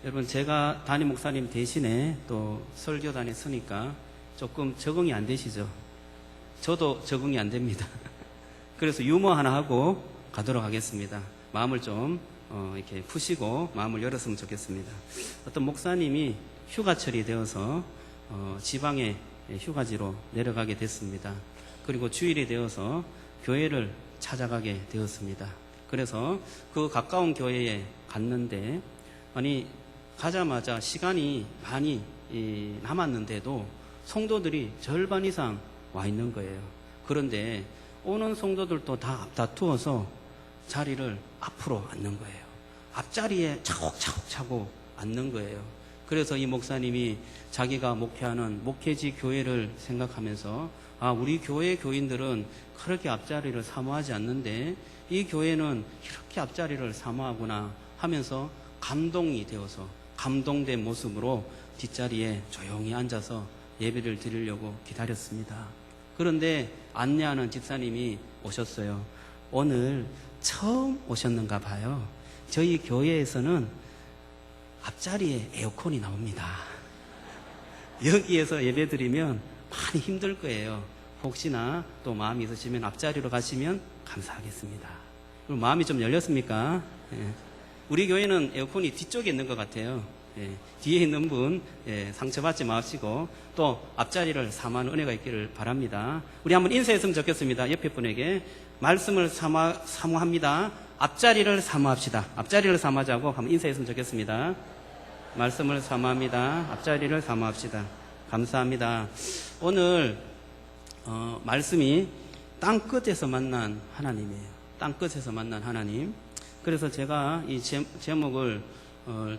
여러분, 제가 담임 목사님 대신에 또 설교단에 서니까 조금 적응이 안 되시죠? 저도 적응이 안 됩니다. 그래서 유머 하나 하고 가도록 하겠습니다. 마음을 좀 이렇게 푸시고 마음을 열었으면 좋겠습니다. 어떤 목사님이 휴가철이 되어서 지방에 휴가지로 내려가게 됐습니다. 그리고 주일이 되어서 교회를 찾아가게 되었습니다. 그래서 그 가까운 교회에 갔는데, 아니 가자마자 시간이 많이 남았는데도 성도들이 절반 이상 와 있는 거예요. 그런데 오는 성도들도 다 다투어서 자리를 앞으로 앉는 거예요. 앞자리에 차곡차곡 차고 앉는 거예요. 그래서 이 목사님이 자기가 목회하는 목회지 교회를 생각하면서, 우리 교회 교인들은 그렇게 앞자리를 사모하지 않는데 이 교회는 이렇게 앞자리를 사모하구나 하면서 감동이 되어서 감동된 모습으로 뒷자리에 조용히 앉아서 예배를 드리려고 기다렸습니다. 그런데 안내하는 집사님이 오셨어요. 오늘 처음 오셨는가 봐요. 저희 교회에서는 앞자리에 에어컨이 나옵니다. 여기에서 예배 드리면 많이 힘들 거예요. 혹시나 또 마음이 있으시면 앞자리로 가시면 감사하겠습니다. 그럼 마음이 좀 열렸습니까? 우리 교회는 에어컨이 뒤쪽에 있는 것 같아요. 뒤에 있는 분 상처받지 마시고 또 앞자리를 사모하는 은혜가 있기를 바랍니다. 우리 한번 인사했으면 좋겠습니다. 옆에 분에게 말씀을 사모합니다. 앞자리를 사모합시다. 앞자리를 사모하자고 한번 인사했으면 좋겠습니다. 말씀을 사모합니다. 앞자리를 사모합시다. 감사합니다. 오늘 말씀이 땅끝에서 만난 하나님이에요. 땅끝에서 만난 하나님. 그래서 제가 이 제목을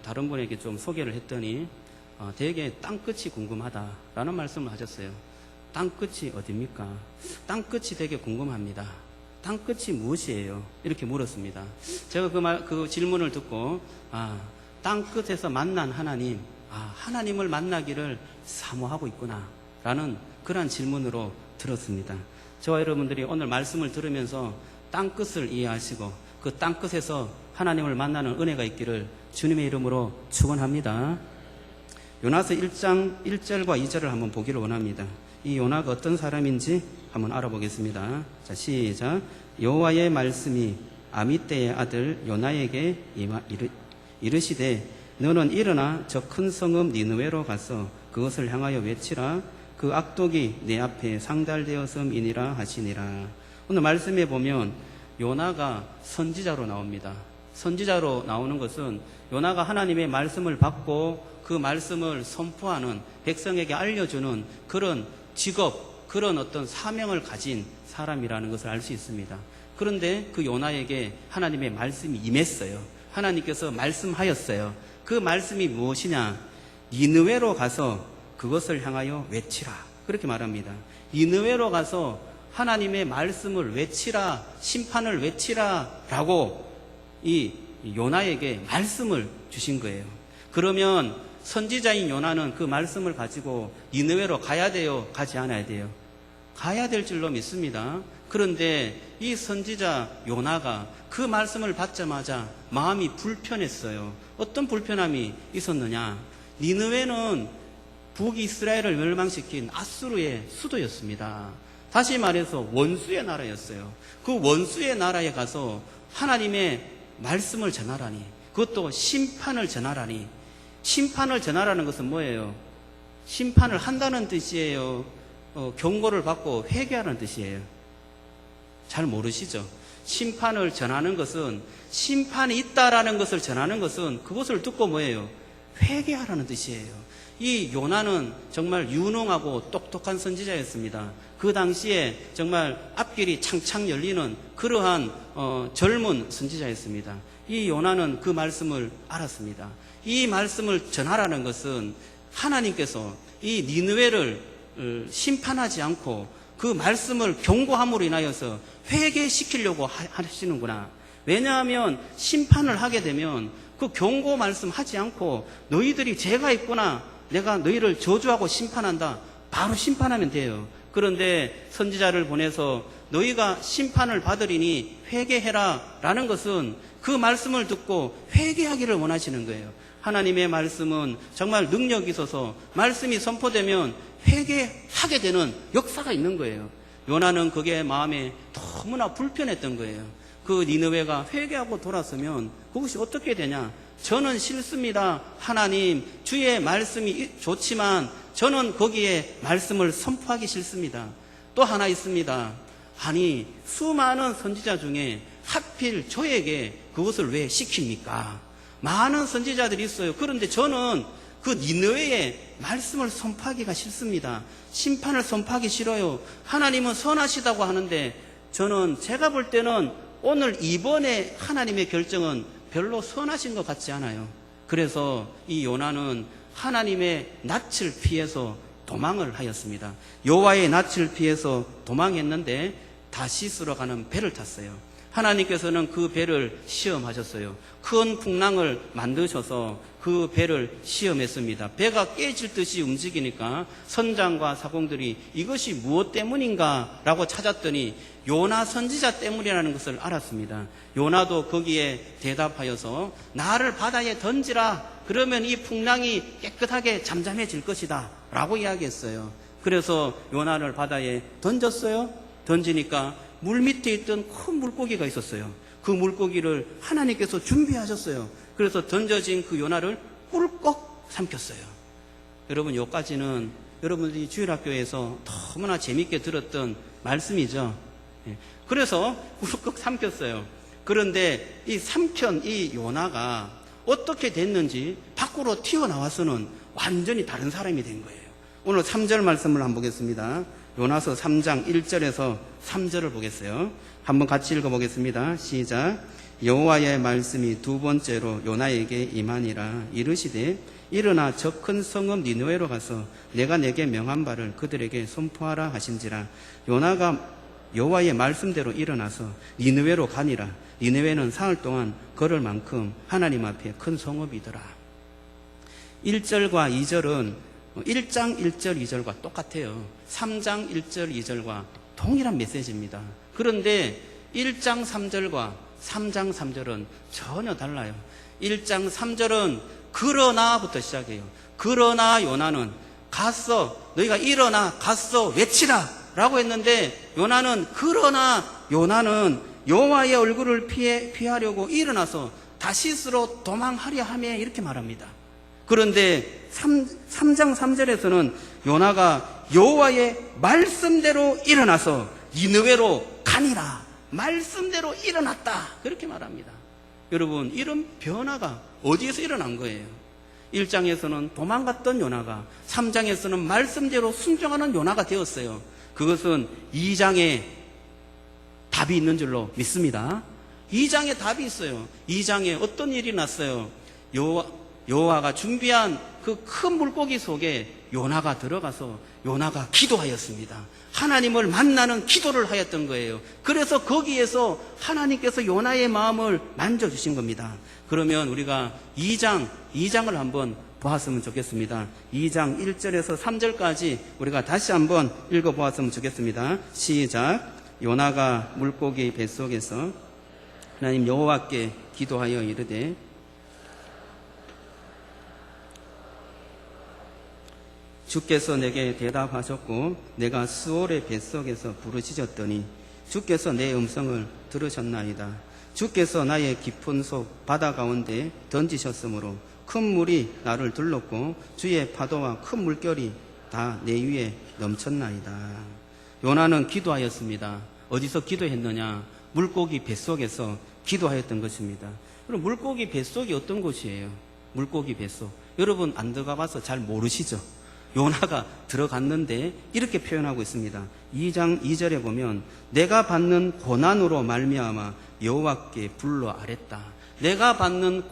다른 분에게 좀 소개를 했더니 되게 땅끝이 궁금하다라는 말씀을 하셨어요. 땅끝이 어딥니까? 땅끝이 되게 궁금합니다. 땅끝이 무엇이에요? 이렇게 물었습니다. 제가 그 질문을 듣고 땅끝에서 만난 하나님, 하나님을 만나기를 사모하고 있구나 라는 그러한 질문으로 들었습니다. 저와 여러분들이 오늘 말씀을 들으면서 땅끝을 이해하시고 그 땅끝에서 하나님을 만나는 은혜가 있기를 주님의 이름으로 축원합니다. 요나서 1장 1절과 2절을 한번 보기를 원합니다. 이 요나가 어떤 사람인지 한번 알아보겠습니다. 자, 시작. 여호와의 말씀이 아미떼의 아들 요나에게 이르시되 너는 일어나 저 큰 성읍 니느웨로 가서 그것을 향하여 외치라. 그 악독이 내 앞에 상달되었음이니라 하시니라. 오늘 말씀에 보면 요나가 선지자로 나옵니다. 선지자로 나오는 것은 요나가 하나님의 말씀을 받고 그 말씀을 선포하는, 백성에게 알려주는 그런 직업, 그런 어떤 사명을 가진 사람이라는 것을 알 수 있습니다. 그런데 그 요나에게 하나님의 말씀이 임했어요. 하나님께서 말씀하였어요. 그 말씀이 무엇이냐? 니느웨로 가서 그것을 향하여 외치라. 그렇게 말합니다. 니느웨로 가서 하나님의 말씀을 외치라, 심판을 외치라 라고 이 요나에게 말씀을 주신 거예요. 그러면 선지자인 요나는 그 말씀을 가지고 니느웨로 가야 돼요? 가지 않아야 돼요? 가야 될 줄로 믿습니다. 그런데 이 선지자 요나가 그 말씀을 받자마자 마음이 불편했어요. 어떤 불편함이 있었느냐? 니느웨는 북이스라엘을 멸망시킨 아수르의 수도였습니다. 다시 말해서 원수의 나라였어요. 그 원수의 나라에 가서 하나님의 말씀을 전하라니, 그것도 심판을 전하라니. 심판을 전하라는 것은 뭐예요? 심판을 한다는 뜻이에요? 경고를 받고 회개하라는 뜻이에요? 잘 모르시죠? 심판을 전하는 것은, 심판이 있다라는 것을 전하는 것은 그것을 듣고 뭐예요? 회개하라는 뜻이에요. 이 요나는 정말 유능하고 똑똑한 선지자였습니다. 그 당시에 정말 앞길이 창창 열리는 그러한 젊은 선지자였습니다. 이 요나는 그 말씀을 알았습니다. 이 말씀을 전하라는 것은 하나님께서 이 니느웨를 심판하지 않고 그 말씀을 경고함으로 인하여서 회개시키려고 하시는구나. 왜냐하면 심판을 하게 되면 그 경고 말씀 하지 않고 너희들이 죄가 있구나, 내가 너희를 저주하고 심판한다, 바로 심판하면 돼요. 그런데 선지자를 보내서 너희가 심판을 받으리니 회개해라 라는 것은 그 말씀을 듣고 회개하기를 원하시는 거예요. 하나님의 말씀은 정말 능력이 있어서 말씀이 선포되면 회개하게 되는 역사가 있는 거예요. 요나는 그게 마음에 너무나 불편했던 거예요. 그 니느웨가 회개하고 돌아서면 그것이 어떻게 되냐? 저는 싫습니다. 하나님, 주의 말씀이 좋지만 저는 거기에 말씀을 선포하기 싫습니다. 또 하나 있습니다. 아니, 수많은 선지자 중에 하필 저에게 그것을 왜 시킵니까? 많은 선지자들이 있어요. 그런데 저는 그 니느웨의 말씀을 선포하기가 싫습니다. 심판을 선포하기 싫어요. 하나님은 선하시다고 하는데 저는 제가 볼 때는 오늘 이번에 하나님의 결정은 별로 선하신 것 같지 않아요. 그래서 이 요나는 하나님의 낯을 피해서 도망을 하였습니다. 여호와의 낯을 피해서 도망했는데 다시스로 가는 배를 탔어요. 하나님께서는 그 배를 시험하셨어요. 큰 풍랑을 만드셔서 그 배를 시험했습니다. 배가 깨질 듯이 움직이니까 선장과 사공들이 이것이 무엇 때문인가 라고 찾았더니 요나 선지자 때문이라는 것을 알았습니다. 요나도 거기에 대답하여서 나를 바다에 던지라. 그러면 이 풍랑이 깨끗하게 잠잠해질 것이다 라고 이야기했어요. 그래서 요나를 바다에 던졌어요. 던지니까 물 밑에 있던 큰 물고기가 있었어요. 그 물고기를 하나님께서 준비하셨어요. 그래서 던져진 그 요나를 꿀꺽 삼켰어요. 여러분, 여기까지는 여러분들이 주일학교에서 너무나 재밌게 들었던 말씀이죠. 그래서 꿀꺽 삼켰어요. 그런데 이 삼킨 이 요나가 어떻게 됐는지 밖으로 튀어나와서는 완전히 다른 사람이 된 거예요. 오늘 3절 말씀을 한번 보겠습니다. 요나서 3장 1절에서 3절을 보겠어요. 한번 같이 읽어보겠습니다. 시작. 여호와의 말씀이 두 번째로 요나에게 임하니라. 이르시되 일어나 저 큰 성읍 니느웨로 가서 내가 내게 명한 바를 그들에게 선포하라 하신지라. 요나가 여호와의 말씀대로 일어나서 니느웨로 가니라. 니느웨는 사흘 동안 걸을 만큼 하나님 앞에 큰 성읍이더라. 1절과 2절은 1장 1절 2절과 똑같아요. 3장 1절 2절과 동일한 메시지입니다. 그런데 1장 3절과 3장 3절은 전혀 달라요. 1장 3절은 그러나부터 시작해요. 그러나 요나는 갔어. 너희가 일어나 갔어. 외치라 라고 했는데 요나는 그러나 요나는 여호와의 얼굴을 피하려고 일어나서 다시스로 도망하려 하며 이렇게 말합니다. 그런데 3장 3절에서는 요나가 여호와의 말씀대로 일어나서 니느웨로 가니라. 말씀대로 일어났다. 그렇게 말합니다. 여러분, 이런 변화가 어디에서 일어난 거예요? 1장에서는 도망갔던 요나가 3장에서는 말씀대로 순종하는 요나가 되었어요. 그것은 2장에 답이 있는 줄로 믿습니다. 2장에 답이 있어요. 2장에 어떤 일이 났어요? 여호와가 준비한 그 큰 물고기 속에 요나가 들어가서 요나가 기도하였습니다. 하나님을 만나는 기도를 하였던 거예요. 그래서 거기에서 하나님께서 요나의 마음을 만져주신 겁니다. 그러면 우리가 2장을 한번 보았으면 좋겠습니다. 2장 1절에서 3절까지 우리가 다시 한번 읽어보았으면 좋겠습니다. 시작. 요나가 물고기 뱃속에서 하나님 여호와께 기도하여 이르되 주께서 내게 대답하셨고 내가 스올의 뱃속에서 부르짖었더니 주께서 내 음성을 들으셨나이다. 주께서 나의 깊은 속 바다 가운데 던지셨으므로 큰 물이 나를 둘렀고 주의 파도와 큰 물결이 다 내 위에 넘쳤나이다. 요나는 기도하였습니다. 어디서 기도했느냐? 물고기 뱃속에서 기도하였던 것입니다. 그럼 물고기 뱃속이 어떤 곳이에요? 물고기 뱃속. 여러분 안 들어가 봐서 잘 모르시죠? 요나가 들어갔는데 이렇게 표현하고 있습니다. 2장 2절에 보면 내가 받는 고난으로 말미암아 여호와께 불러 아랬다. 내가 받는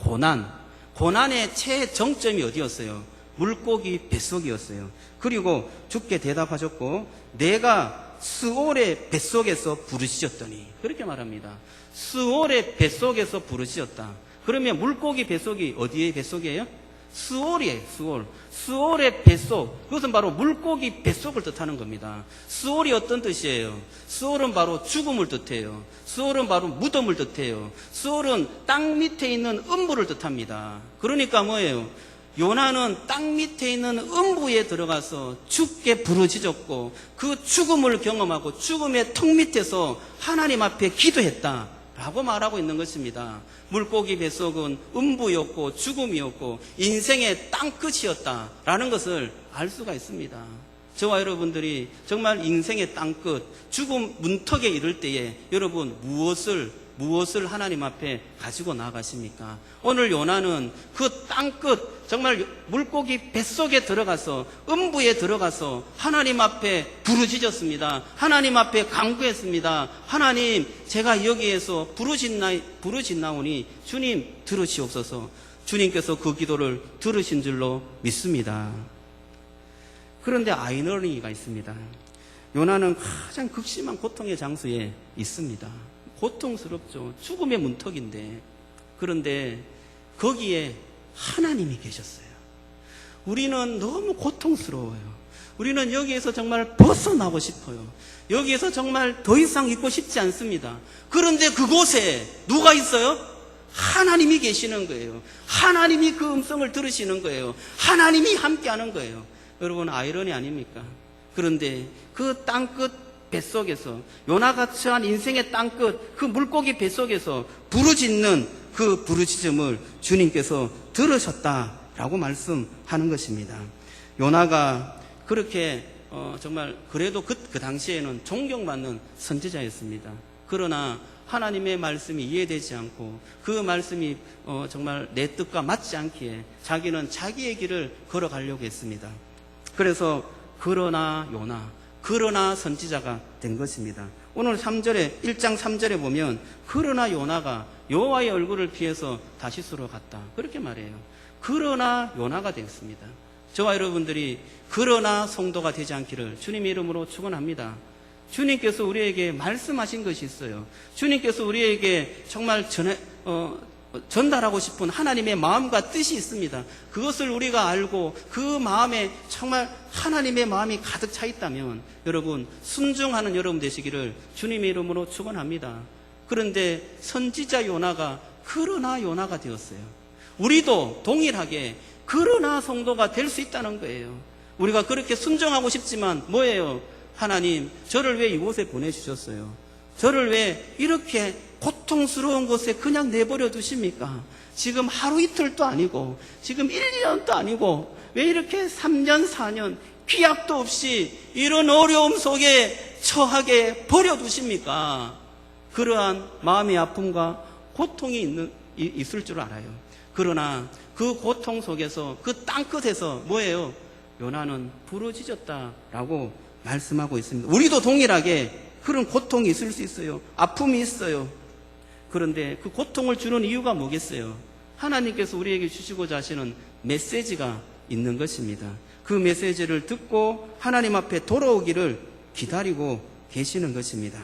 고난의 최정점이 어디였어요? 물고기 뱃속이었어요. 그리고 주께 대답하셨고 내가 스올의 뱃속에서 부르짖었더니 그렇게 말합니다. 스올의 뱃속에서 부르짖었다. 그러면 물고기 뱃속이 어디의 뱃속이에요? 스올이에요, 스올. 스올의 뱃속, 그것은 바로 물고기 뱃속을 뜻하는 겁니다. 스올이 어떤 뜻이에요? 스올은 바로 죽음을 뜻해요. 스올은 바로 무덤을 뜻해요. 스올은 땅 밑에 있는 음부를 뜻합니다. 그러니까 뭐예요? 요나는 땅 밑에 있는 음부에 들어가서 죽게 부르짖었고 그 죽음을 경험하고 죽음의 턱 밑에서 하나님 앞에 기도했다 라고 말하고 있는 것입니다. 물고기 뱃속은 음부였고 죽음이었고 인생의 땅끝이었다라는 것을 알 수가 있습니다. 저와 여러분들이 정말 인생의 땅끝, 죽음 문턱에 이를 때에 여러분 무엇을 하나님 앞에 가지고 나가십니까? 오늘 요나는 그 땅끝, 정말 물고기 뱃속에 들어가서 음부에 들어가서 하나님 앞에 부르짖었습니다. 하나님 앞에 간구했습니다. 하나님, 제가 여기에서 부르짖나오니 주님 들으시옵소서. 주님께서 그 기도를 들으신 줄로 믿습니다. 그런데 아이러니가 있습니다. 요나는 가장 극심한 고통의 장소에 있습니다. 고통스럽죠. 죽음의 문턱인데. 그런데 거기에 하나님이 계셨어요. 우리는 너무 고통스러워요. 우리는 여기에서 정말 벗어나고 싶어요. 여기에서 정말 더 이상 있고 싶지 않습니다. 그런데 그곳에 누가 있어요? 하나님이 계시는 거예요. 하나님이 그 음성을 들으시는 거예요. 하나님이 함께하는 거예요. 여러분, 아이러니 아닙니까? 그런데 그 땅끝 뱃속에서, 요나가 처한 인생의 땅끝 그 물고기 뱃속에서 부르짖는 그 부르짖음을 주님께서 들으셨다라고 말씀하는 것입니다. 요나가 그렇게 정말 그래도 그 당시에는 존경받는 선지자였습니다. 그러나 하나님의 말씀이 이해되지 않고 그 말씀이 정말 내 뜻과 맞지 않기에 자기는 자기의 길을 걸어가려고 했습니다. 그래서 그러나 요나, 그러나 선지자가 된 것입니다. 오늘 3절에 1장 3절에 보면 그러나 요나가 여호와의 얼굴을 피해서 다시스로 갔다, 그렇게 말해요. 그러나 요나가 되었습니다. 저와 여러분들이 그러나 성도가 되지 않기를 주님의 이름으로 축원합니다. 주님께서 우리에게 말씀하신 것이 있어요. 주님께서 우리에게 정말 전달하고 싶은 하나님의 마음과 뜻이 있습니다. 그것을 우리가 알고 그 마음에 정말 하나님의 마음이 가득 차 있다면 여러분 순종하는 여러분 되시기를 주님의 이름으로 축원합니다. 그런데 선지자 요나가 그러나 요나가 되었어요. 우리도 동일하게 그러나 성도가 될 수 있다는 거예요. 우리가 그렇게 순종하고 싶지만 뭐예요? 하나님, 저를 왜 이곳에 보내주셨어요? 저를 왜 이렇게 고통스러운 곳에 그냥 내버려 두십니까? 지금 하루 이틀도 아니고 지금 1년도 아니고 왜 이렇게 3년 4년 기약도 없이 이런 어려움 속에 처하게 버려두십니까? 그러한 마음의 아픔과 고통이 있을 줄 알아요. 그러나 그 고통 속에서 그 땅끝에서 뭐예요? 요나는 부르짖었다라고 말씀하고 있습니다. 우리도 동일하게 그런 고통이 있을 수 있어요. 아픔이 있어요. 그런데 그 고통을 주는 이유가 뭐겠어요? 하나님께서 우리에게 주시고자 하시는 메시지가 있는 것입니다. 그 메시지를 듣고 하나님 앞에 돌아오기를 기다리고 계시는 것입니다.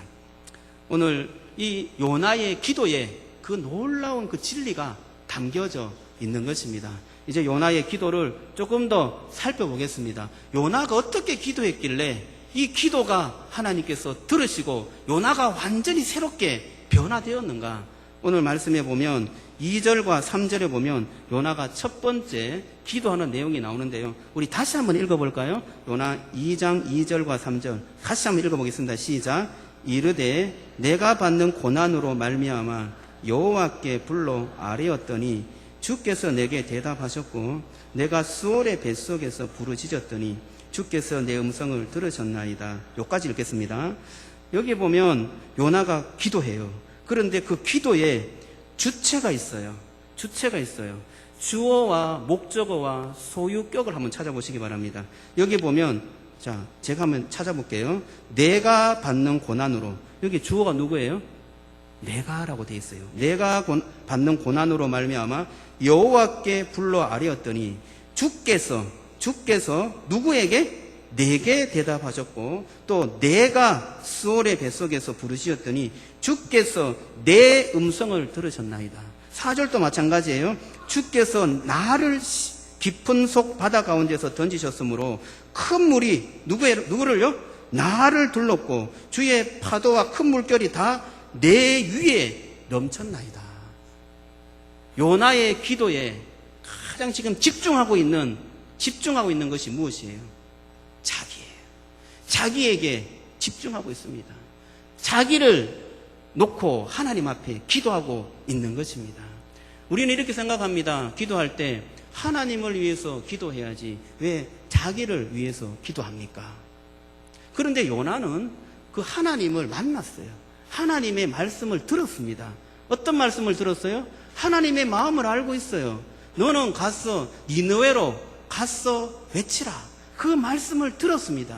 오늘 이 요나의 기도에 그 놀라운 그 진리가 담겨져 있는 것입니다. 이제 요나의 기도를 조금 더 살펴보겠습니다. 요나가 어떻게 기도했길래 이 기도가 하나님께서 들으시고 요나가 완전히 새롭게 변화되었는가? 오늘 말씀에 보면 2절과 3절에 보면 요나가 첫 번째 기도하는 내용이 나오는데요. 우리 다시 한번 읽어볼까요? 요나 2장 2절과 3절 다시 한번 읽어보겠습니다. 시작. 이르되 내가 받는 고난으로 말미암아 여호와께 불러 아뢰었더니 주께서 내게 대답하셨고 내가 스올의 뱃속에서 부르짖었더니 주께서 내 음성을 들으셨나이다. 여기까지 읽겠습니다. 여기 보면 요나가 기도해요. 그런데 그 기도에 주체가 있어요. 주체가 있어요. 주어와 목적어와 소유격을 한번 찾아보시기 바랍니다. 여기 보면 자, 제가 한번 찾아볼게요. 내가 받는 고난으로, 여기 주어가 누구예요? 내가라고 되어 있어요. 내가 받는 고난으로 말미암아 여호와께 불러 아뢰었더니 주께서 누구에게? 내게 대답하셨고 또 내가 스올의 뱃속에서 부르시었더니 주께서 내 음성을 들으셨나이다. 4절도 마찬가지예요. 주께서 나를 깊은 속 바다 가운데서 던지셨으므로 큰 물이 누구를요? 나를 둘렀고 주의 파도와 큰 물결이 다 내 위에 넘쳤나이다. 요나의 기도에 가장 지금 집중하고 있는 것이 무엇이에요? 자기예요. 자기에게 집중하고 있습니다. 자기를 놓고 하나님 앞에 기도하고 있는 것입니다. 우리는 이렇게 생각합니다. 기도할 때 하나님을 위해서 기도해야지 왜 자기를 위해서 기도합니까? 그런데 요나는 그 하나님을 만났어요. 하나님의 말씀을 들었습니다. 어떤 말씀을 들었어요? 하나님의 마음을 알고 있어요. 너는 가서 니느웨로 가서 외치라. 그 말씀을 들었습니다.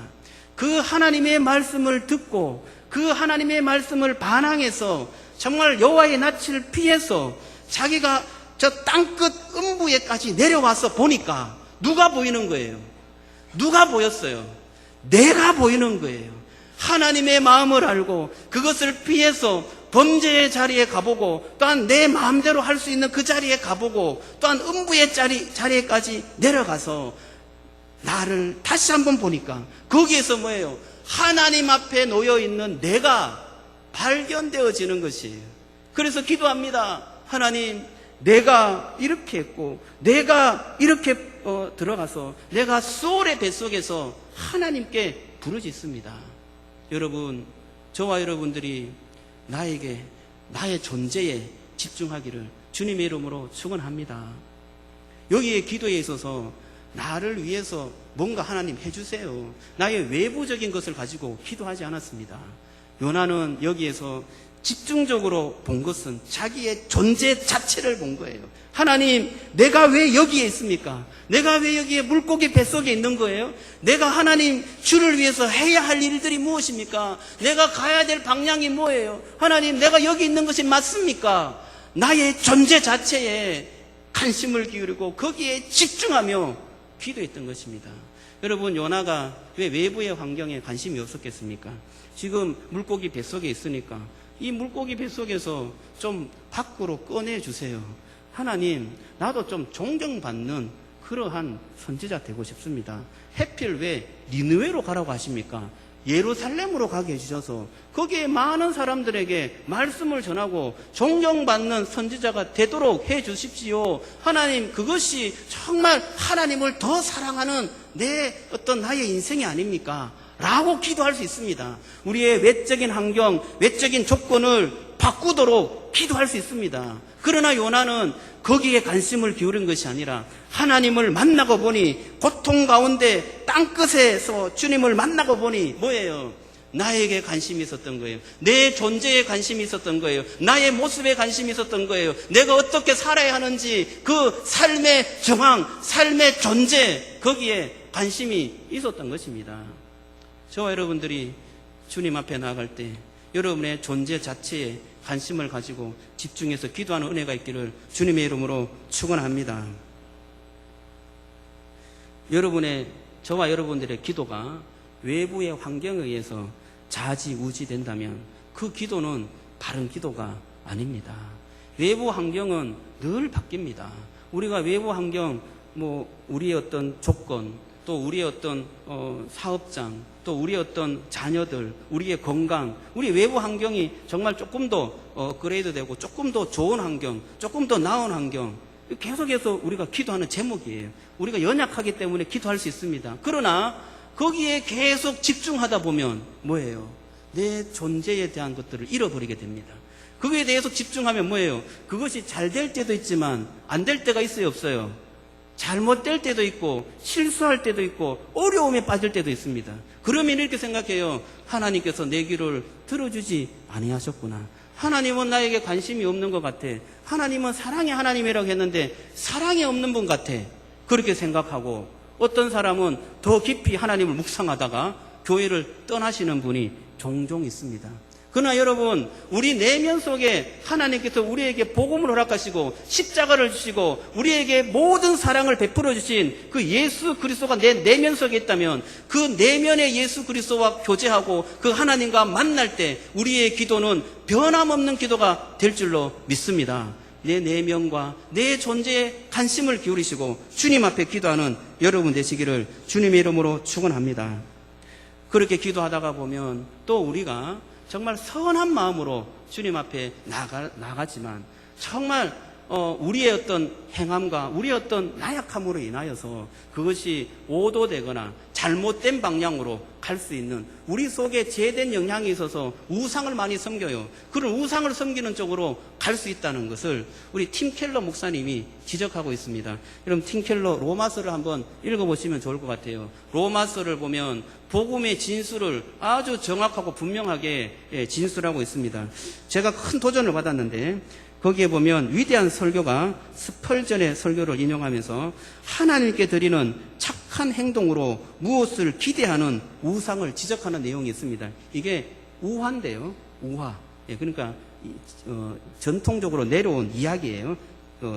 그 하나님의 말씀을 듣고 그 하나님의 말씀을 반항해서 정말 여호와의 낯을 피해서 자기가 저 땅끝 음부에까지 내려와서 보니까 누가 보이는 거예요? 누가 보였어요? 내가 보이는 거예요. 하나님의 마음을 알고 그것을 피해서 범죄의 자리에 가보고 또한 내 마음대로 할 수 있는 그 자리에 가보고 또한 음부의 자리에까지 내려가서 나를 다시 한번 보니까 거기에서 뭐예요? 하나님 앞에 놓여있는 내가 발견되어지는 것이에요. 그래서 기도합니다. 하나님, 내가 이렇게 했고 내가 이렇게 들어가서 내가 수월의 뱃속에서 하나님께 부르짖습니다. 여러분, 저와 여러분들이 나에게 나의 존재에 집중하기를 주님의 이름으로 축원합니다. 여기에 기도에 있어서 나를 위해서 뭔가 하나님 해주세요. 나의 외부적인 것을 가지고 기도하지 않았습니다. 요나는 여기에서 집중적으로 본 것은 자기의 존재 자체를 본 거예요. 하나님, 내가 왜 여기에 있습니까? 내가 왜 여기에 물고기 뱃속에 있는 거예요? 내가 하나님 주를 위해서 해야 할 일들이 무엇입니까? 내가 가야 될 방향이 뭐예요? 하나님, 내가 여기 있는 것이 맞습니까? 나의 존재 자체에 관심을 기울이고 거기에 집중하며 기도했던 것입니다. 여러분, 요나가 왜 외부의 환경에 관심이 없었겠습니까? 지금 물고기 뱃속에 있으니까 이 물고기 뱃속에서 좀 밖으로 꺼내주세요. 하나님, 나도 좀 존경받는 그러한 선지자 되고 싶습니다. 하필 왜 니느웨로 가라고 하십니까? 예루살렘으로 가게 해주셔서 거기에 많은 사람들에게 말씀을 전하고 존경받는 선지자가 되도록 해주십시오. 하나님, 그것이 정말 하나님을 더 사랑하는 나의 인생이 아닙니까? 라고 기도할 수 있습니다. 우리의 외적인 환경, 외적인 조건을 바꾸도록 기도할 수 있습니다. 그러나 요나는 거기에 관심을 기울인 것이 아니라 하나님을 만나고 보니 고통 가운데 땅끝에서 주님을 만나고 보니 뭐예요? 나에게 관심이 있었던 거예요. 내 존재에 관심이 있었던 거예요. 나의 모습에 관심이 있었던 거예요. 내가 어떻게 살아야 하는지 그 삶의 정황, 삶의 존재, 거기에 관심이 있었던 것입니다. 저와 여러분들이 주님 앞에 나아갈 때 여러분의 존재 자체에 관심을 가지고 집중해서 기도하는 은혜가 있기를 주님의 이름으로 축원합니다. 저와 여러분들의 기도가 외부의 환경에 의해서 좌지우지 된다면 그 기도는 바른 기도가 아닙니다. 외부 환경은 늘 바뀝니다. 우리가 외부 환경, 우리의 어떤 조건, 또 우리의 어떤 사업장, 또 우리의 어떤 자녀들, 우리의 건강, 우리 외부 환경이 정말 조금 더 업그레이드 되고 조금 더 좋은 환경, 조금 더 나은 환경, 계속해서 우리가 기도하는 제목이에요. 우리가 연약하기 때문에 기도할 수 있습니다. 그러나 거기에 계속 집중하다 보면 뭐예요? 내 존재에 대한 것들을 잃어버리게 됩니다. 거기에 대해서 집중하면 뭐예요? 그것이 잘 될 때도 있지만 안 될 때가 있어요, 없어요? 잘못될 때도 있고 실수할 때도 있고 어려움에 빠질 때도 있습니다. 그러면 이렇게 생각해요. 하나님께서 내 기도를 들어주지 아니하셨구나. 하나님은 나에게 관심이 없는 것 같아. 하나님은 사랑의 하나님이라고 했는데 사랑이 없는 분 같아. 그렇게 생각하고 어떤 사람은 더 깊이 하나님을 묵상하다가 교회를 떠나시는 분이 종종 있습니다. 그러나 여러분, 우리 내면 속에 하나님께서 우리에게 복음을 허락하시고 십자가를 주시고 우리에게 모든 사랑을 베풀어 주신 그 예수 그리스도가 내 내면 속에 있다면 그 내면의 예수 그리스도와 교제하고 그 하나님과 만날 때 우리의 기도는 변함없는 기도가 될 줄로 믿습니다. 내 내면과 내 존재에 관심을 기울이시고 주님 앞에 기도하는 여러분 되시기를 주님의 이름으로 축원합니다. 그렇게 기도하다가 보면 또 우리가 정말 선한 마음으로 주님 앞에 나가지만 정말 우리의 어떤 행함과 우리의 어떤 나약함으로 인하여서 그것이 오도되거나 잘못된 방향으로 갈 수 있는 우리 속에 죄된 영향이 있어서 우상을 많이 섬겨요. 그런 우상을 섬기는 쪽으로 갈 수 있다는 것을 우리 팀 켈러 목사님이 지적하고 있습니다. 여러분 팀 켈러 로마서를 한번 읽어보시면 좋을 것 같아요. 로마서를 보면 복음의 진술을 아주 정확하고 분명하게 진술하고 있습니다. 제가 큰 도전을 받았는데 거기에 보면 위대한 설교가 스펄전의 설교를 인용하면서 하나님께 드리는 착한 행동으로 무엇을 기대하는 우상을 지적하는 내용이 있습니다. 이게 우화인데요. 우화. 그러니까 전통적으로 내려온 이야기예요.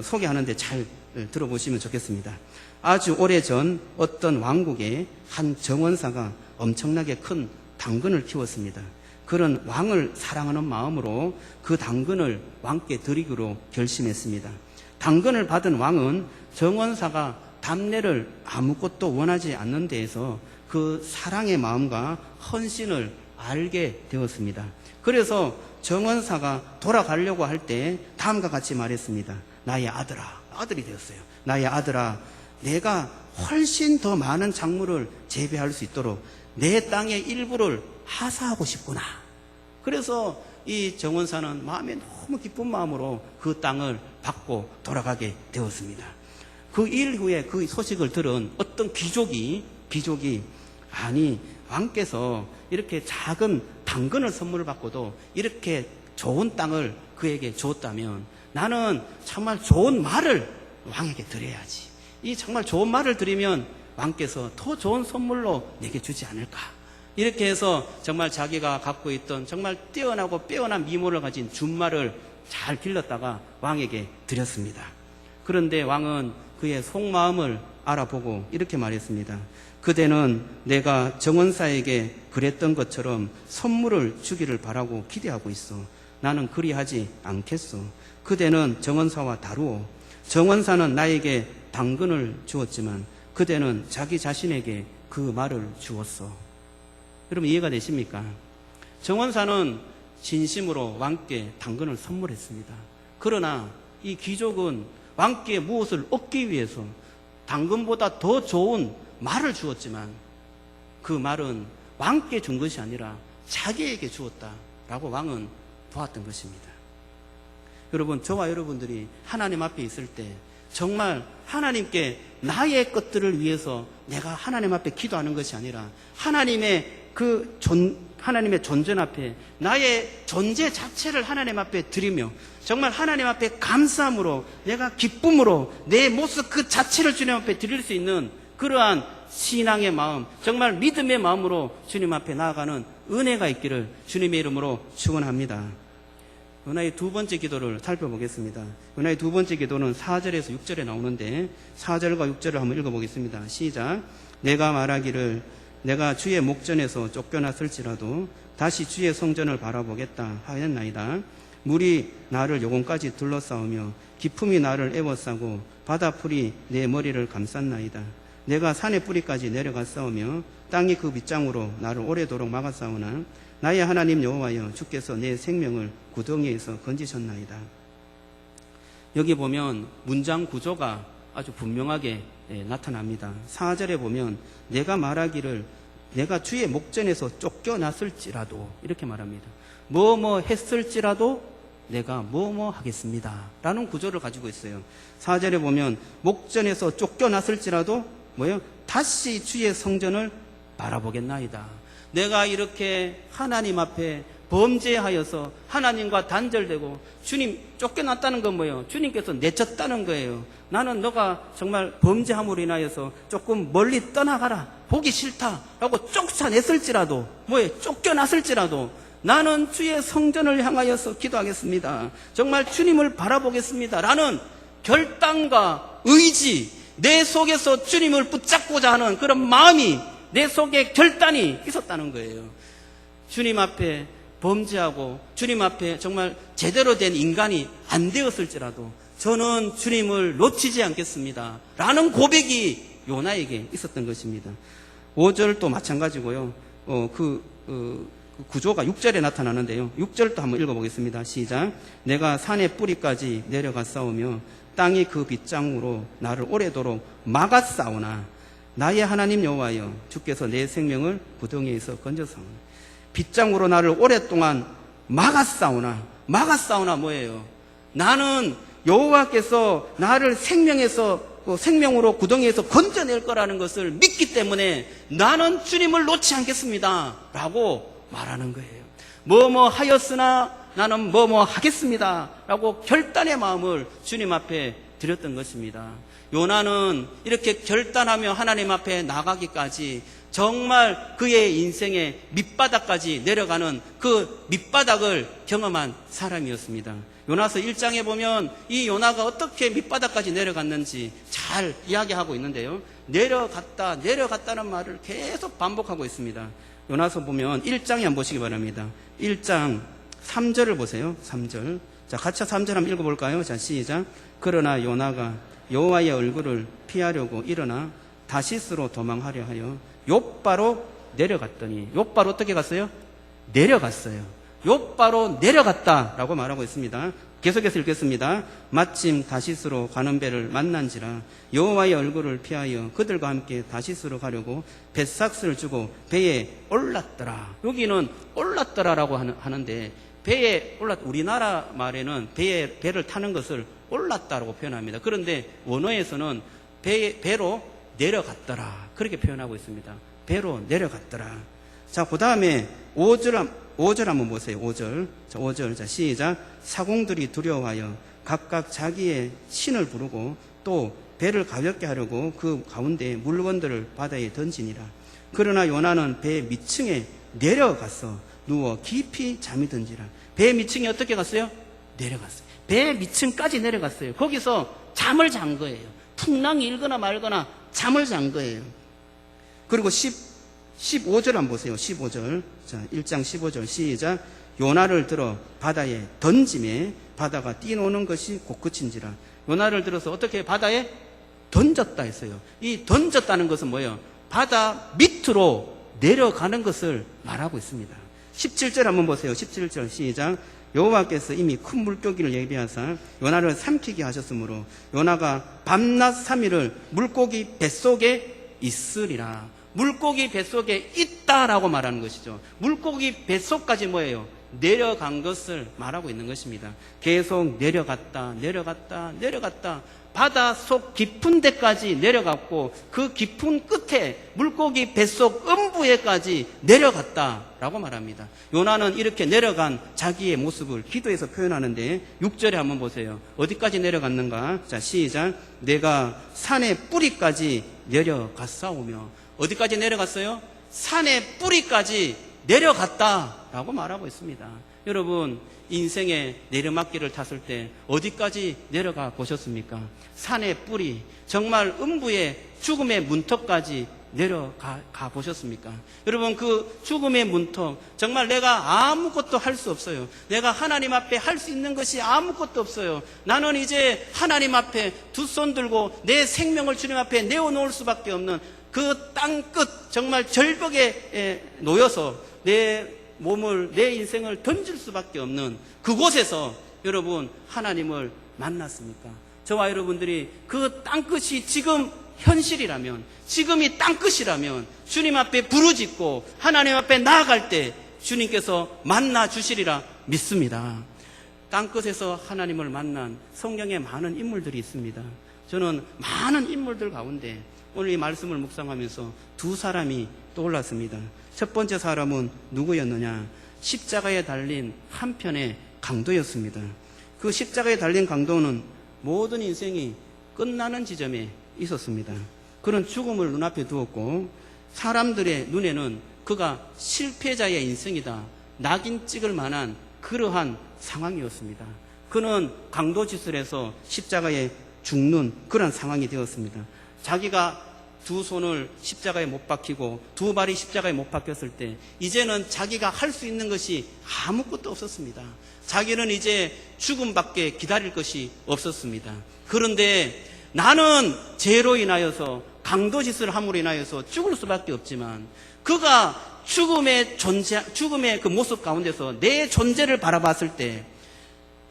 소개하는데 잘 들어보시면 좋겠습니다. 아주 오래전 어떤 왕국에 한 정원사가 엄청나게 큰 당근을 키웠습니다. 그런 왕을 사랑하는 마음으로 그 당근을 왕께 드리기로 결심했습니다. 당근을 받은 왕은 정원사가 답례를 아무것도 원하지 않는 데에서 그 사랑의 마음과 헌신을 알게 되었습니다. 그래서 정원사가 돌아가려고 할 때 다음과 같이 말했습니다. 나의 아들아, 아들이 되었어요. 나의 아들아, 내가 훨씬 더 많은 작물을 재배할 수 있도록 내 땅의 일부를 하사하고 싶구나. 그래서 이 정원사는 마음에 너무 기쁜 마음으로 그 땅을 받고 돌아가게 되었습니다. 그 일 후에 그 소식을 들은 어떤 귀족이 아니 왕께서 이렇게 작은 당근을 선물을 받고도 이렇게 좋은 땅을 그에게 줬다면 나는 정말 좋은 말을 왕에게 드려야지. 이 정말 좋은 말을 드리면 왕께서 더 좋은 선물로 내게 주지 않을까. 이렇게 해서 정말 자기가 갖고 있던 정말 뛰어나고 빼어난 미모를 가진 준말을 잘 길렀다가 왕에게 드렸습니다. 그런데 왕은 그의 속마음을 알아보고 이렇게 말했습니다. 그대는 내가 정원사에게 그랬던 것처럼 선물을 주기를 바라고 기대하고 있어. 나는 그리하지 않겠소. 그대는 정원사와 다루어. 정원사는 나에게 당근을 주었지만 그대는 자기 자신에게 그 말을 주었어. 여러분 이해가 되십니까? 정원사는 진심으로 왕께 당근을 선물했습니다. 그러나 이 귀족은 왕께 무엇을 얻기 위해서 당근보다 더 좋은 말을 주었지만 그 말은 왕께 준 것이 아니라 자기에게 주었다라고 왕은 보았던 것입니다. 여러분, 저와 여러분들이 하나님 앞에 있을 때 정말 하나님께 나의 것들을 위해서 내가 하나님 앞에 기도하는 것이 아니라 하나님의 하나님의 존재 앞에 나의 존재 자체를 하나님 앞에 드리며 정말 하나님 앞에 감사함으로 내가 기쁨으로 내 모습 그 자체를 주님 앞에 드릴 수 있는 그러한 신앙의 마음, 정말 믿음의 마음으로 주님 앞에 나아가는 은혜가 있기를 주님의 이름으로 축원합니다. 은하의 두 번째 기도를 살펴보겠습니다. 은하의 두 번째 기도는 4절에서 6절에 나오는데 4절과 6절을 한번 읽어보겠습니다. 시작. 내가 말하기를 내가 주의 목전에서 쫓겨났을지라도 다시 주의 성전을 바라보겠다 하였나이다. 물이 나를 요공까지 둘러싸우며 기품이 나를 에워싸고 바다풀이 내 머리를 감쌌나이다. 내가 산의 뿌리까지 내려갔사오며 땅이 그 밑장으로 나를 오래도록 막았사오나 나의 하나님 여호와여 주께서 내 생명을 구덩이에서 건지셨나이다. 여기 보면 문장 구조가 아주 분명하게 나타납니다. 4절에 보면 내가 말하기를 내가 주의 목전에서 쫓겨났을지라도 이렇게 말합니다. 뭐뭐 했을지라도 내가 뭐뭐 하겠습니다 라는 구조를 가지고 있어요. 4절에 보면 목전에서 쫓겨났을지라도 뭐예요? 다시 주의 성전을 바라보겠나이다. 내가 이렇게 하나님 앞에 범죄하여서 하나님과 단절되고 주님 쫓겨났다는 건 뭐예요? 주님께서 내쳤다는 거예요. 나는 너가 정말 범죄함으로 인하여서 조금 멀리 떠나가라. 보기 싫다라고 쫓아냈을지라도 뭐예요? 쫓겨났을지라도 나는 주의 성전을 향하여서 기도하겠습니다. 정말 주님을 바라보겠습니다. 라는 결단과 의지, 내 속에서 주님을 붙잡고자 하는 그런 마음이 내 속에 결단이 있었다는 거예요. 주님 앞에 범죄하고 주님 앞에 정말 제대로 된 인간이 안 되었을지라도 저는 주님을 놓치지 않겠습니다 라는 고백이 요나에게 있었던 것입니다. 5절도 마찬가지고요. 구조가 6절에 나타나는데요. 6절도 한번 읽어보겠습니다. 시작. 내가 산의 뿌리까지 내려가 싸우며 땅이 그 빗장으로 나를 오래도록 막았사오나 나의 하나님 여호와여 주께서 내 생명을 구덩이에서 건져사오나. 빗장으로 나를 오랫동안 막았사오나. 막았사오나 뭐예요? 나는 여호와께서 나를 생명으로 구덩이에서 건져낼 거라는 것을 믿기 때문에 나는 주님을 놓지 않겠습니다 라고 말하는 거예요. 뭐뭐 하였으나 나는 뭐뭐 하겠습니다 라고 결단의 마음을 주님 앞에 드렸던 것입니다. 요나는 이렇게 결단하며 하나님 앞에 나가기까지 정말 그의 인생의 밑바닥까지 내려가는 그 밑바닥을 경험한 사람이었습니다. 요나서 1장에 보면 이 요나가 어떻게 밑바닥까지 내려갔는지 잘 이야기하고 있는데요. 내려갔다는 말을 계속 반복하고 있습니다. 요나서 보면 1장에 한번 보시기 바랍니다. 1장 3절을 보세요. 3절. 자, 같이 3절 한번 읽어볼까요? 자, 시작. 그러나 요나가 여호와의 얼굴을 피하려고 일어나 다시스로 도망하려 하여 욥바로 내려갔더니, 욥바로 어떻게 갔어요? 내려갔어요. 욥바로 내려갔다라고 말하고 있습니다. 계속해서 읽겠습니다. 마침 다시스로 가는 배를 만난지라 여호와의 얼굴을 피하여 그들과 함께 다시스로 가려고 뱃삭스를 주고 배에 올랐더라. 여기는 올랐더라라고 하는데 배에 우리나라 말에는 배를 타는 것을 올랐다라고 표현합니다. 그런데 원어에서는 배로 내려갔더라 그렇게 표현하고 있습니다. 배로 내려갔더라. 자, 그 다음에 5절 한번 보세요. 5절. 자, 5절. 자, 시작. 사공들이 두려워하여 각각 자기의 신을 부르고 또 배를 가볍게 하려고 그 가운데 물건들을 바다에 던지니라. 그러나 요나는 배 밑층에 내려가서 누워 깊이 잠이 든지라. 배 밑층에 어떻게 갔어요? 내려갔어요. 배 밑층까지 내려갔어요. 거기서 잠을 잔 거예요. 풍랑이 일거나 말거나 잠을 잔 거예요. 그리고 15절 한번 보세요. 15절. 자, 1장 15절 시작. 요나를 들어 바다에 던짐에 바다가 뛰노는 것이 곧 그친지라. 요나를 들어서 어떻게 바다에 던졌다 했어요. 이 던졌다는 것은 뭐예요? 바다 밑으로 내려가는 것을 말하고 있습니다. 17절 한번 보세요. 17절 시작. 여호와께서 이미 큰 물고기를 예비하사 요나를 삼키게 하셨으므로 요나가 밤낮 3일을 물고기 뱃속에 있으리라. 물고기 뱃속에 있다라고 말하는 것이죠. 물고기 뱃속까지 뭐예요? 내려간 것을 말하고 있는 것입니다. 계속 내려갔다 바다 속 깊은 데까지 내려갔고 그 깊은 끝에 물고기 뱃속 음부에까지 내려갔다라고 말합니다. 요나는 이렇게 내려간 자기의 모습을 기도에서 표현하는데 6절에 한번 보세요. 어디까지 내려갔는가? 자, 시작. 내가 산의 뿌리까지 내려갔사오며. 어디까지 내려갔어요? 산의 뿌리까지 내려갔다라고 말하고 있습니다. 여러분, 인생의 내리막길을 탔을 때 어디까지 내려가 보셨습니까? 산의 뿌리, 정말 음부의 죽음의 문턱까지 내려가 보셨습니까? 여러분, 그 죽음의 문턱, 정말 내가 아무것도 할 수 없어요. 내가 하나님 앞에 할 수 있는 것이 아무것도 없어요. 나는 이제 하나님 앞에 두 손 들고 내 생명을 주님 앞에 내어놓을 수밖에 없는 그 땅끝, 정말 절벽에 놓여서 내 몸을, 내 인생을 던질 수밖에 없는 그곳에서 여러분 하나님을 만났습니까? 저와 여러분들이 그 땅끝이 지금 현실이라면, 지금이 땅끝이라면 주님 앞에 부르짖고 하나님 앞에 나아갈 때 주님께서 만나 주시리라 믿습니다. 땅끝에서 하나님을 만난 성경에 많은 인물들이 있습니다. 저는 많은 인물들 가운데 오늘 이 말씀을 묵상하면서 두 사람이 떠올랐습니다. 첫 번째 사람은 누구였느냐? 십자가에 달린 한편의 강도였습니다. 그 십자가에 달린 강도는 모든 인생이 끝나는 지점에 있었습니다. 그는 죽음을 눈앞에 두었고 사람들의 눈에는 그가 실패자의 인생이다, 낙인 찍을 만한 그러한 상황이었습니다. 그는 강도짓을 해서 십자가에 죽는 그런 상황이 되었습니다. 자기가 두 손을 십자가에 못 박히고 두 발이 십자가에 못 박혔을 때 이제는 자기가 할 수 있는 것이 아무것도 없었습니다. 자기는 이제 죽음밖에 기다릴 것이 없었습니다. 그런데 나는 죄로 인하여서 강도짓을 함으로 인하여서 죽을 수밖에 없지만 그가 죽음의 그 모습 가운데서 내 존재를 바라봤을 때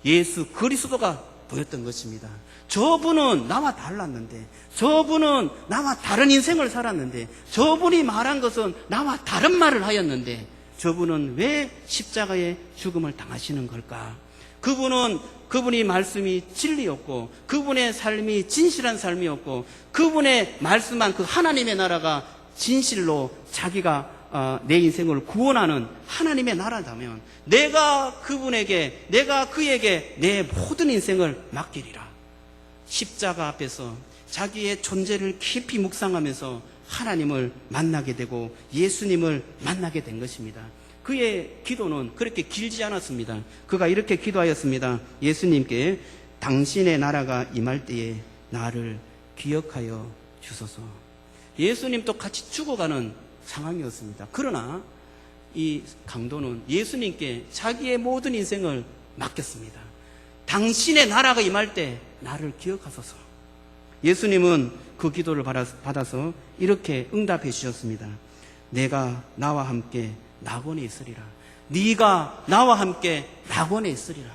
예수 그리스도가 보였던 것입니다. 저분은 나와 달랐는데, 저분은 나와 다른 인생을 살았는데, 저분이 말한 것은 나와 다른 말을 하였는데 저분은 왜 십자가의 죽음을 당하시는 걸까? 그분이 말씀이 진리였고 그분의 삶이 진실한 삶이었고 그분의 말씀한 그 하나님의 나라가 진실로 자기가 내 인생을 구원하는 하나님의 나라다면 내가 그에게 내 모든 인생을 맡기리라. 십자가 앞에서 자기의 존재를 깊이 묵상하면서 하나님을 만나게 되고 예수님을 만나게 된 것입니다. 그의 기도는 그렇게 길지 않았습니다. 그가 이렇게 기도하였습니다. 예수님께 당신의 나라가 임할 때에 나를 기억하여 주소서. 예수님도 같이 죽어가는 상황이었습니다. 그러나 이 강도는 예수님께 자기의 모든 인생을 맡겼습니다. 당신의 나라가 임할 때 나를 기억하소서. 예수님은 그 기도를 받아서 이렇게 응답해 주셨습니다. 내가 나와 함께 낙원에 있으리라. 네가 나와 함께 낙원에 있으리라.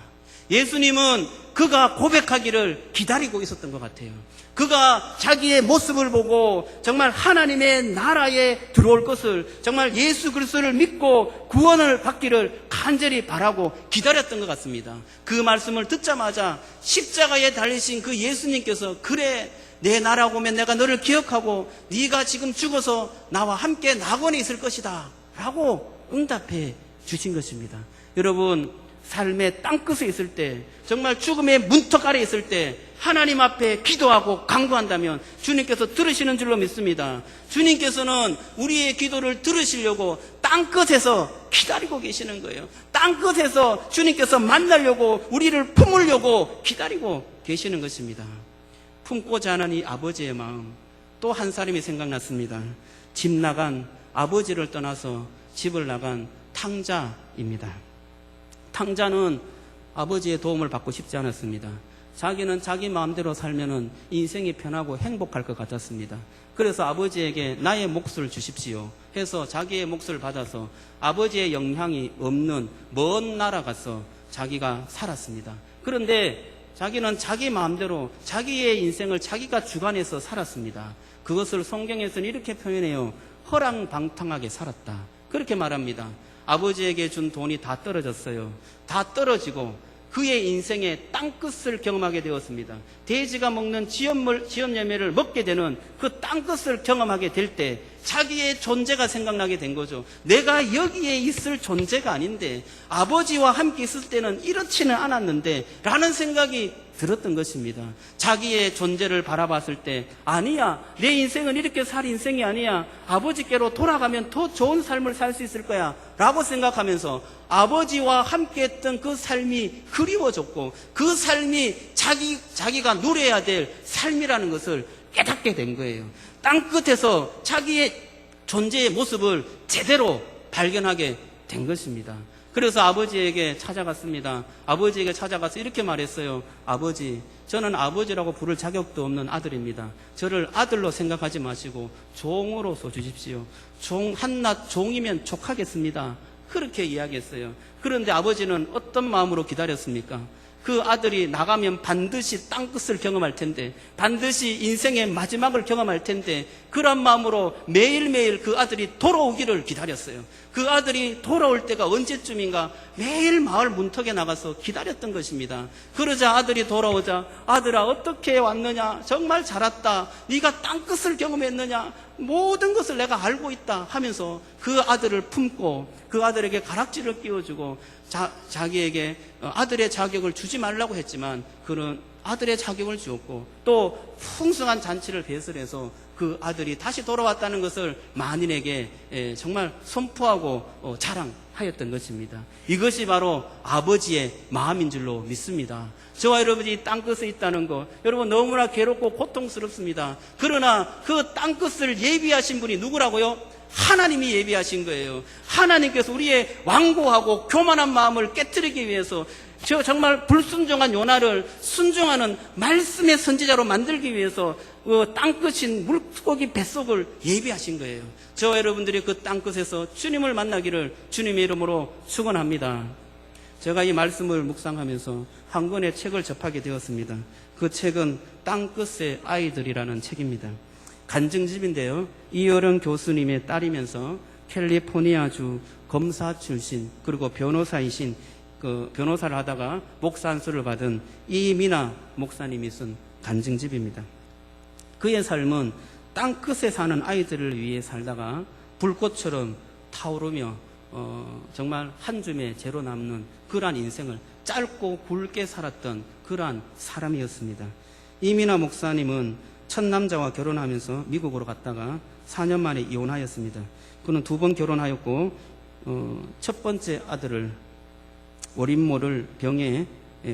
예수님은 그가 고백하기를 기다리고 있었던 것 같아요. 그가 자기의 모습을 보고 정말 하나님의 나라에 들어올 것을, 정말 예수 그리스도를 믿고 구원을 받기를 간절히 바라고 기다렸던 것 같습니다. 그 말씀을 듣자마자 십자가에 달리신 그 예수님께서 그래 내 나라가 오면 내가 너를 기억하고 네가 지금 죽어서 나와 함께 낙원에 있을 것이다 라고 응답해 주신 것입니다. 여러분, 삶의 땅끝에 있을 때, 정말 죽음의 문턱 아래 있을 때 하나님 앞에 기도하고 간구한다면 주님께서 들으시는 줄로 믿습니다. 주님께서는 우리의 기도를 들으시려고 땅끝에서 기다리고 계시는 거예요. 땅끝에서 주님께서 만나려고, 우리를 품으려고 기다리고 계시는 것입니다. 품고자 하는 이 아버지의 마음, 또 한 사람이 생각났습니다. 집 나간, 아버지를 떠나서 집을 나간 탕자입니다. 탕자는 아버지의 도움을 받고 싶지 않았습니다. 자기는 자기 마음대로 살면은 인생이 편하고 행복할 것 같았습니다. 그래서 아버지에게 나의 몫을 주십시오 해서 자기의 몫을 받아서 아버지의 영향이 없는 먼 나라 가서 자기가 살았습니다. 그런데 자기는 자기 마음대로 자기의 인생을 자기가 주관해서 살았습니다. 그것을 성경에서는 이렇게 표현해요. 허랑방탕하게 살았다. 그렇게 말합니다. 아버지에게 준 돈이 다 떨어졌어요. 다 떨어지고 그의 인생의 땅끝을 경험하게 되었습니다. 돼지가 먹는 지엽열매를 먹게 되는 그 땅끝을 경험하게 될 때 자기의 존재가 생각나게 된 거죠. 내가 여기에 있을 존재가 아닌데, 아버지와 함께 있을 때는 이렇지는 않았는데 라는 생각이 들었던 것입니다. 자기의 존재를 바라봤을 때, 아니야, 내 인생은 이렇게 살 인생이 아니야, 아버지께로 돌아가면 더 좋은 삶을 살 수 있을 거야 라고 생각하면서 아버지와 함께 했던 그 삶이 그리워졌고 그 삶이 자기가 누려야 될 삶이라는 것을 깨닫게 된 거예요. 땅끝에서 자기의 존재의 모습을 제대로 발견하게 된 것입니다. 그래서 아버지에게 찾아갔습니다. 아버지에게 찾아가서 이렇게 말했어요. 아버지, 저는 아버지라고 부를 자격도 없는 아들입니다. 저를 아들로 생각하지 마시고 종으로서 주십시오. 한낱 종이면 족하겠습니다. 그렇게 이야기했어요. 그런데 아버지는 어떤 마음으로 기다렸습니까? 그 아들이 나가면 반드시 땅끝을 경험할 텐데, 반드시 인생의 마지막을 경험할 텐데, 그런 마음으로 매일매일 그 아들이 돌아오기를 기다렸어요. 그 아들이 돌아올 때가 언제쯤인가 매일 마을 문턱에 나가서 기다렸던 것입니다. 그러자 아들이 돌아오자, 아들아 어떻게 왔느냐, 정말 잘 왔다, 네가 땅끝을 경험했느냐, 모든 것을 내가 알고 있다 하면서 그 아들을 품고 그 아들에게 가락지를 끼워주고 자기에게 아들의 자격을 주지 말라고 했지만 그는 아들의 자격을 주었고 또 풍성한 잔치를 배설해서 그 아들이 다시 돌아왔다는 것을 만인에게 정말 선포하고 자랑하였던 것입니다. 이것이 바로 아버지의 마음인 줄로 믿습니다. 저와 여러분이 땅끝에 있다는 것, 여러분 너무나 괴롭고 고통스럽습니다. 그러나 그 땅끝을 예비하신 분이 누구라고요? 하나님이 예비하신 거예요. 하나님께서 우리의 완고하고 교만한 마음을 깨트리기 위해서 정말 불순종한 요나를 순종하는 말씀의 선지자로 만들기 위해서 땅끝인 물고기 뱃속을 예비하신 거예요. 저와 여러분들이 그 땅끝에서 주님을 만나기를 주님의 이름으로 축원합니다. 제가 이 말씀을 묵상하면서 한 권의 책을 접하게 되었습니다. 그 책은 땅끝의 아이들이라는 책입니다. 간증집인데요. 이어른 교수님의 딸이면서 캘리포니아주 검사 출신 그리고 변호사이신 변호사를 하다가 목사 안수를 받은 이민아 목사님이 쓴 간증집입니다. 그의 삶은 땅끝에 사는 아이들을 위해 살다가 불꽃처럼 타오르며 정말 한 줌의 재로 남는 그러한 인생을 짧고 굵게 살았던 그러한 사람이었습니다. 이민아 목사님은 첫 남자와 결혼하면서 미국으로 갔다가 4년 만에 이혼하였습니다. 그는 2번 결혼하였고 첫 번째 아들을 어린 모를 병에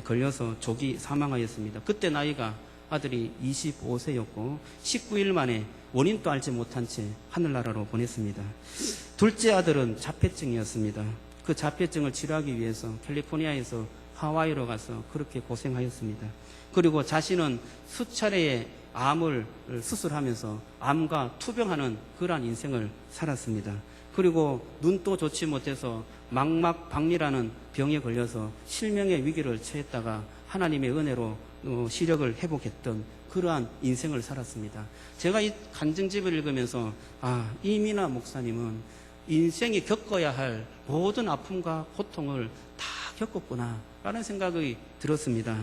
걸려서 조기 사망하였습니다. 그때 나이가 아들이 25세였고 19일 만에 원인도 알지 못한 채 하늘나라로 보냈습니다. 둘째 아들은 자폐증이었습니다. 그 자폐증을 치료하기 위해서 캘리포니아에서 하와이로 가서 그렇게 고생하였습니다. 그리고 자신은 수차례의 암을 수술하면서 암과 투병하는 그러한 인생을 살았습니다. 그리고 눈도 좋지 못해서 망막박리라는 병에 걸려서 실명의 위기를 처했다가 하나님의 은혜로 시력을 회복했던 그러한 인생을 살았습니다. 제가 이 간증집을 읽으면서 이민아 목사님은 인생이 겪어야 할 모든 아픔과 고통을 다 겪었구나 라는 생각이 들었습니다.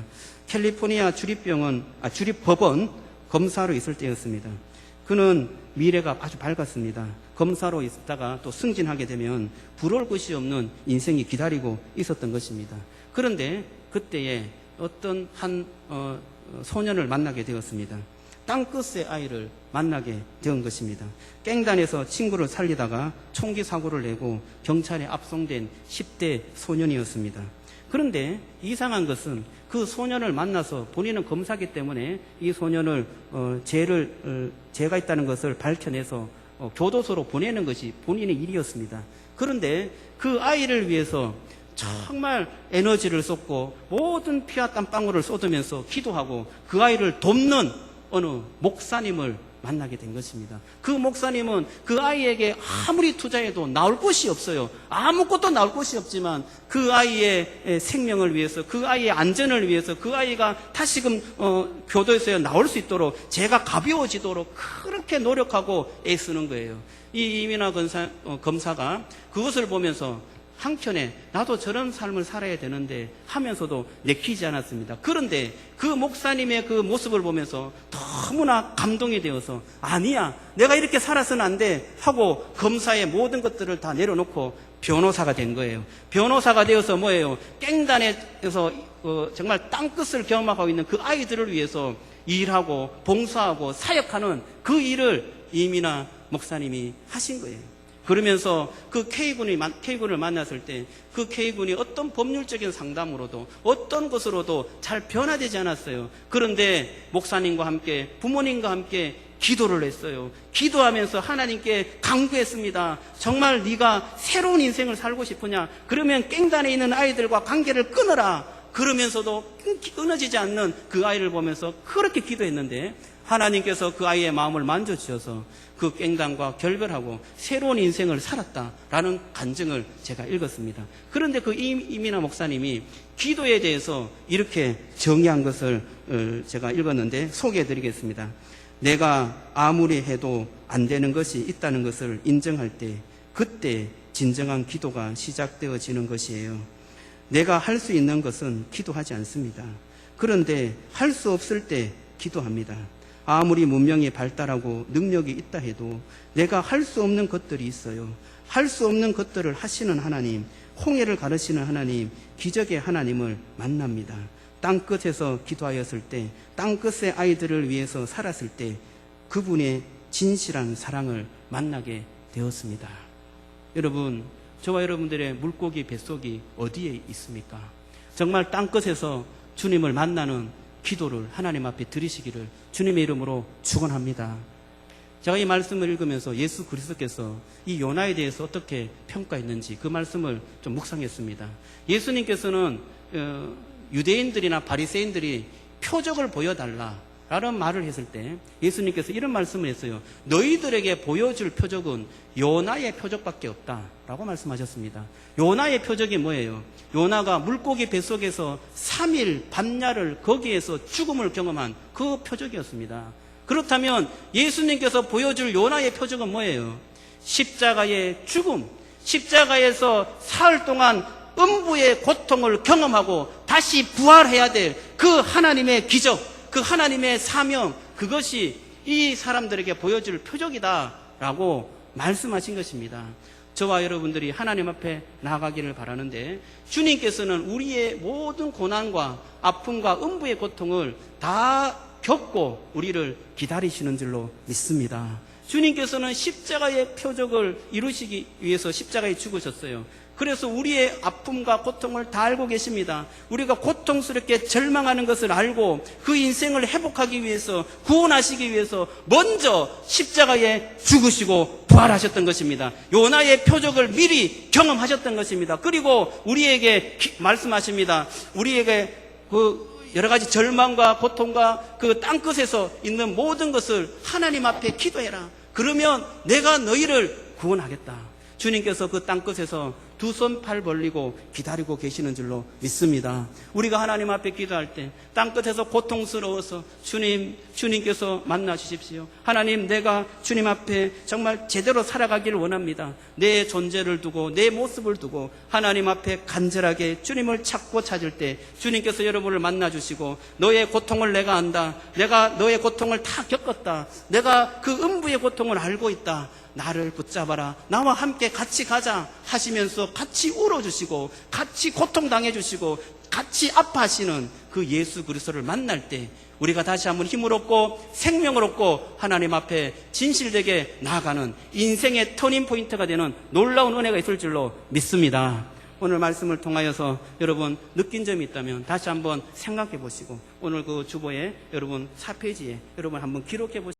캘리포니아 주립법원 검사로 있을 때였습니다. 그는 미래가 아주 밝았습니다. 검사로 있다가 또 승진하게 되면 부러울 것이 없는 인생이 기다리고 있었던 것입니다. 그런데 그때에 어떤 한 소년을 만나게 되었습니다. 땅끝의 아이를 만나게 된 것입니다. 깽단에서 친구를 살리다가 총기 사고를 내고 경찰에 압송된 10대 소년이었습니다. 그런데 이상한 것은 그 소년을 만나서 본인은 검사기 때문에 이 소년을 죄가 있다는 것을 밝혀내서 교도소로 보내는 것이 본인의 일이었습니다. 그런데 그 아이를 위해서 정말 에너지를 쏟고 모든 피와 땀방울을 쏟으면서 기도하고 그 아이를 돕는 어느 목사님을 만나게 된 것입니다. 그 목사님은 그 아이에게 아무리 투자해도 나올 곳이 없어요. 아무것도 나올 곳이 없지만 그 아이의 생명을 위해서, 그 아이의 안전을 위해서, 그 아이가 다시금 교도에서 나올 수 있도록, 죄가 가벼워지도록 그렇게 노력하고 애쓰는 거예요. 이 이민아 검사가 그것을 보면서 한켠에 나도 저런 삶을 살아야 되는데 하면서도 내키지 않았습니다. 그런데 그 목사님의 그 모습을 보면서 너무나 감동이 되어서 아니야, 내가 이렇게 살아서는 안 돼 하고 검사의 모든 것들을 다 내려놓고 변호사가 된 거예요. 변호사가 되어서 뭐예요? 깽단에서 정말 땅끝을 경험하고 있는 그 아이들을 위해서 일하고 봉사하고 사역하는 그 일을 이민아 목사님이 하신 거예요. 그러면서 그 K군을 만났을 때 그 K군이 어떤 법률적인 상담으로도 어떤 것으로도 잘 변화되지 않았어요. 그런데 목사님과 함께 부모님과 함께 기도를 했어요. 기도하면서 하나님께 간구했습니다. 정말 네가 새로운 인생을 살고 싶으냐? 그러면 깽단에 있는 아이들과 관계를 끊어라. 그러면서도 끊어지지 않는 그 아이를 보면서 그렇게 기도했는데 하나님께서 그 아이의 마음을 만져주셔서 그 깽단과 결별하고 새로운 인생을 살았다라는 간증을 제가 읽었습니다. 그런데 그 이민아 목사님이 기도에 대해서 이렇게 정의한 것을 제가 읽었는데 소개해드리겠습니다. 내가 아무리 해도 안 되는 것이 있다는 것을 인정할 때 그때 진정한 기도가 시작되어지는 것이에요. 내가 할 수 있는 것은 기도하지 않습니다. 그런데 할 수 없을 때 기도합니다. 아무리 문명이 발달하고 능력이 있다 해도 내가 할 수 없는 것들이 있어요. 할 수 없는 것들을 하시는 하나님, 홍해를 가르시는 하나님, 기적의 하나님을 만납니다. 땅끝에서 기도하였을 때, 땅끝의 아이들을 위해서 살았을 때 그분의 진실한 사랑을 만나게 되었습니다. 여러분, 저와 여러분들의 물고기 뱃속이 어디에 있습니까? 정말 땅끝에서 주님을 만나는 기도를 하나님 앞에 드리시기를 주님의 이름으로 축원합니다. 제가 이 말씀을 읽으면서 예수 그리스도께서 이 요나에 대해서 어떻게 평가했는지 그 말씀을 좀 묵상했습니다. 예수님께서는 유대인들이나 바리새인들이 표적을 보여달라라는 말을 했을 때 예수님께서 이런 말씀을 했어요. 너희들에게 보여줄 표적은 요나의 표적밖에 없다라고 말씀하셨습니다. 요나의 표적이 뭐예요? 요나가 물고기 뱃속에서 3일 밤야를 거기에서 죽음을 경험한 그 표적이었습니다. 그렇다면 예수님께서 보여줄 요나의 표적은 뭐예요? 십자가의 죽음, 십자가에서 사흘 동안 음부의 고통을 경험하고 다시 부활해야 될 그 하나님의 기적, 그 하나님의 사명, 그것이 이 사람들에게 보여줄 표적이다라고 말씀하신 것입니다. 저와 여러분들이 하나님 앞에 나아가기를 바라는데 주님께서는 우리의 모든 고난과 아픔과 음부의 고통을 다 겪고 우리를 기다리시는 줄로 믿습니다. 주님께서는 십자가의 표적을 이루시기 위해서 십자가에 죽으셨어요. 그래서 우리의 아픔과 고통을 다 알고 계십니다. 우리가 고통스럽게 절망하는 것을 알고 그 인생을 회복하기 위해서, 구원하시기 위해서 먼저 십자가에 죽으시고 부활하셨던 것입니다. 요나의 표적을 미리 경험하셨던 것입니다. 그리고 우리에게 말씀하십니다. 우리에게 여러 가지 절망과 고통과 그 땅끝에서 있는 모든 것을 하나님 앞에 기도해라. 그러면 내가 너희를 구원하겠다. 주님께서 그 땅끝에서 두 손 팔 벌리고 기다리고 계시는 줄로 믿습니다. 우리가 하나님 앞에 기도할 때 땅끝에서 고통스러워서 주님께서 만나 주십시오. 하나님, 내가 주님 앞에 정말 제대로 살아가기를 원합니다. 내 존재를 두고 내 모습을 두고 하나님 앞에 간절하게 주님을 찾고 찾을 때 주님께서 여러분을 만나 주시고 너의 고통을 내가 안다. 내가 너의 고통을 다 겪었다. 내가 그 음부의 고통을 알고 있다. 나를 붙잡아라. 나와 함께 같이 가자 하시면서 같이 울어주시고 같이 고통당해주시고 같이 아파하시는 그 예수 그리스도를 만날 때 우리가 다시 한번 힘을 얻고 생명을 얻고 하나님 앞에 진실되게 나아가는 인생의 터닝포인트가 되는 놀라운 은혜가 있을 줄로 믿습니다. 오늘 말씀을 통하여서 여러분 느낀 점이 있다면 다시 한번 생각해 보시고 오늘 그 주보에 여러분 4페이지에 여러분 한번 기록해 보시고